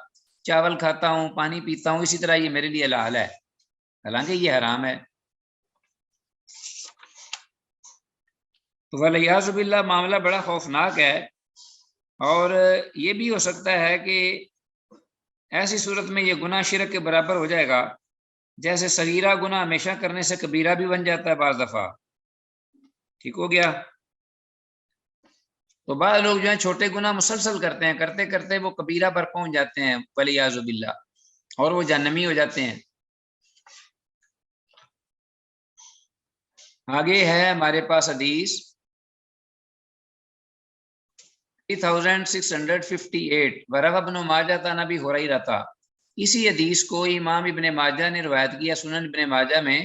چاول کھاتا ہوں پانی پیتا ہوں اسی طرح یہ میرے لیے حلال ہے حالانکہ یہ حرام ہے تو ولیعاذ باللہ معاملہ بڑا خوفناک ہے اور یہ بھی ہو سکتا ہے کہ ایسی صورت میں یہ گناہ شرک کے برابر ہو جائے گا جیسے صغیرہ گناہ ہمیشہ کرنے سے کبیرہ بھی بن جاتا ہے بعض دفعہ ٹھیک ہو گیا تو بعض لوگ جو ہیں چھوٹے گناہ مسلسل کرتے ہیں کرتے کرتے وہ کبیرہ پر پہنچ جاتے ہیں ولیعاذ باللہ اور وہ جہنمی ہو جاتے ہیں آگے ہے ہمارے پاس حدیث 3658 ورغ ابن ماجہ نبی ہریرہ تھا اسی حدیث کو امام ابن ماجہ نے روایت کیا سنن ابن ماجہ میں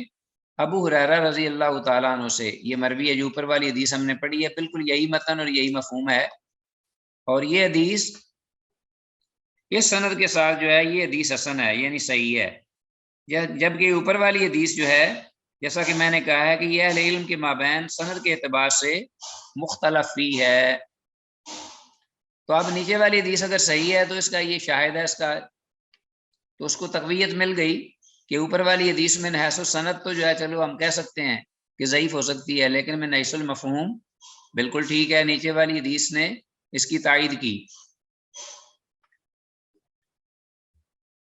ابو ہریرہ رضی اللہ تعالیٰ عنہ سے یہ مروی ہے جو اوپر والی حدیث ہم نے پڑھی ہے بالکل یہی متن اور یہی مفہوم ہے اور یہ حدیث اس سند کے ساتھ جو ہے یہ حدیث حسن ہے یعنی صحیح ہے جبکہ اوپر والی حدیث جو ہے جیسا کہ میں نے کہا ہے کہ یہ اہل علم کے مابین سند کے اعتبار سے مختلف ہی ہے تو اب نیچے والی حدیث اگر صحیح ہے تو اس کا یہ شاہد ہے اس کا تو اس کو تقویت مل گئی کہ اوپر والی حدیث میں حیث السند تو جو ہے چلو ہم کہہ سکتے ہیں کہ ضعیف ہو سکتی ہے لیکن میں حیث المفہوم بالکل ٹھیک ہے نیچے والی حدیث نے اس کی تائید کی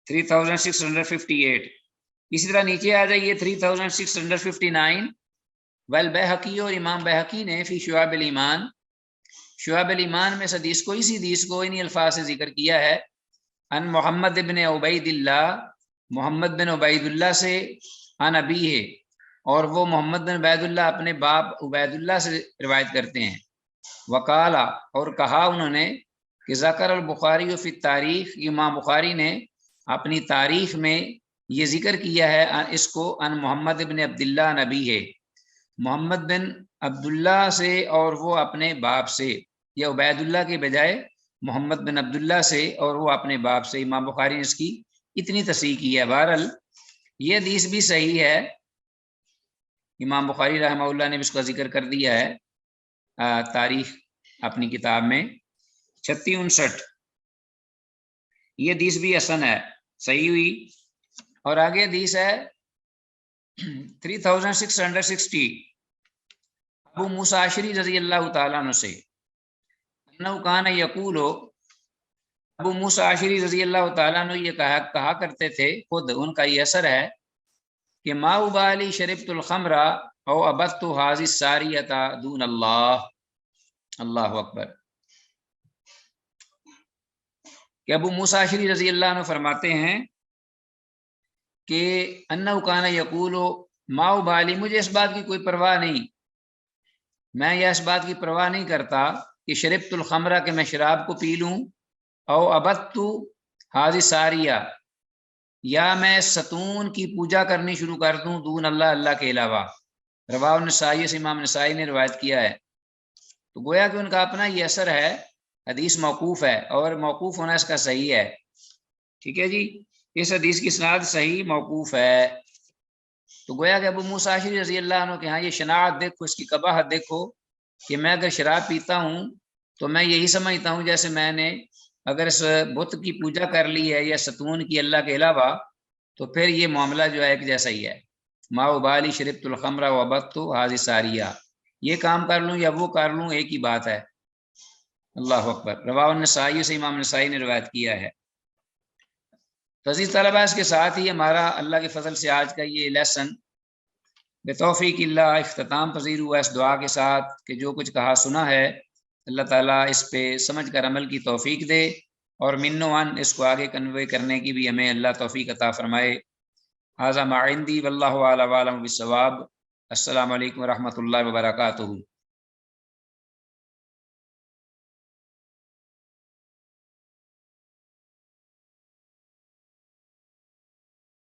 3658 اسی طرح نیچے آ جائیے 3659 والبیہقی اور امام بیہقی نے فی شعب الایمان شعب الایمان میں اس حدیث کو اسی حدیث کو انہی الفاظ سے ذکر کیا ہے ان محمد بن عبید اللہ محمد بن عبید اللہ سے ان ابی ہے اور وہ محمد بن عبید اللہ اپنے باپ عبید اللہ سے روایت کرتے ہیں وقالا اور کہا انہوں نے کہ ذکر البخاری فی التاریخ امام بخاری نے اپنی تاریخ میں یہ ذکر کیا ہے اس کو ان محمد بن عبداللہ نبی ہے محمد بن عبداللہ سے اور وہ اپنے باپ سے، یا عبید اللہ کے بجائے محمد بن عبداللہ سے اور وہ اپنے باپ سے۔ امام بخاری نے اس کی اتنی تصحیح کی ہے۔ بہرحال یہ حدیث بھی صحیح ہے، امام بخاری رحمہ اللہ نے بھی اس کا ذکر کر دیا ہے تاریخ اپنی کتاب میں 3659۔ یہ حدیث بھی حسن ہے، صحیح ہوئی۔ اور آگے حدیث ہے 3660، ابو موسیٰ اشعری رضی اللہ تعالیٰ عنہ سے، انہو کان یقول، ابو موسیٰ اشعری رضی اللہ تعالیٰ عنہ یہ کہا کرتے تھے، خود ان کا یہ اثر ہے کہ ما ابالی شربت الخمر او ابت حاضی الساریۃ دون اللہ، اللہ اکبر، کہ ابو موسیٰ اشعری رضی اللہ عنہ فرماتے ہیں کہ انہو کان یقول ما ابالی، مجھے اس بات کی کوئی پرواہ نہیں، میں یہ اس بات کی پرواہ نہیں کرتا کہ شربت الخمرہ کہ میں شراب کو پی لوں، او ابت حاضی ساریہ یا میں ستون کی پوجا کرنی شروع کر دوں، دون اللہ، اللہ کے علاوہ۔ رواہ النسائی سے امام نسائی نے روایت کیا ہے۔ تو گویا کہ ان کا اپنا یہ اثر ہے، حدیث موقوف ہے اور موقوف ہونا اس کا صحیح ہے، ٹھیک ہے جی، اس حدیث کی اسناد صحیح موقوف ہے۔ تو گویا کہ ابو موسیٰ اشعری رضی اللہ عنہ کے ہاں یہ شناعت دیکھو، اس کی قباحت دیکھو کہ میں اگر شراب پیتا ہوں تو میں یہی سمجھتا ہوں جیسے میں نے اگر اس بت کی پوجا کر لی ہے یا ستون کی اللہ کے علاوہ، تو پھر یہ معاملہ جو ہے ایک جیسا ہی ہے، ما ابالی شربت الخمر و ابت حاضی ساریہ، یہ کام کر لوں یا وہ کر لوں ایک ہی بات ہے، اللہ اکبر۔ رواہ النسائی سے امام نسائی نے روایت کیا ہے۔ تو عزیز طلبہ، اس کے ساتھ ہی ہمارا اللہ کے فضل سے آج کا یہ لیسن بتوفیق اللہ اختتام پذیر ہوا، اس دعا کے ساتھ کہ جو کچھ کہا سنا ہے اللہ تعالیٰ اس پہ سمجھ کر عمل کی توفیق دے، اور من و عن اس کو آگے کنوے کرنے کی بھی ہمیں اللہ توفیق عطا فرمائے۔ ھذا ما عندی واللہ اعلم بالصواب۔ السلام علیکم ورحمۃ اللہ وبرکاتہ۔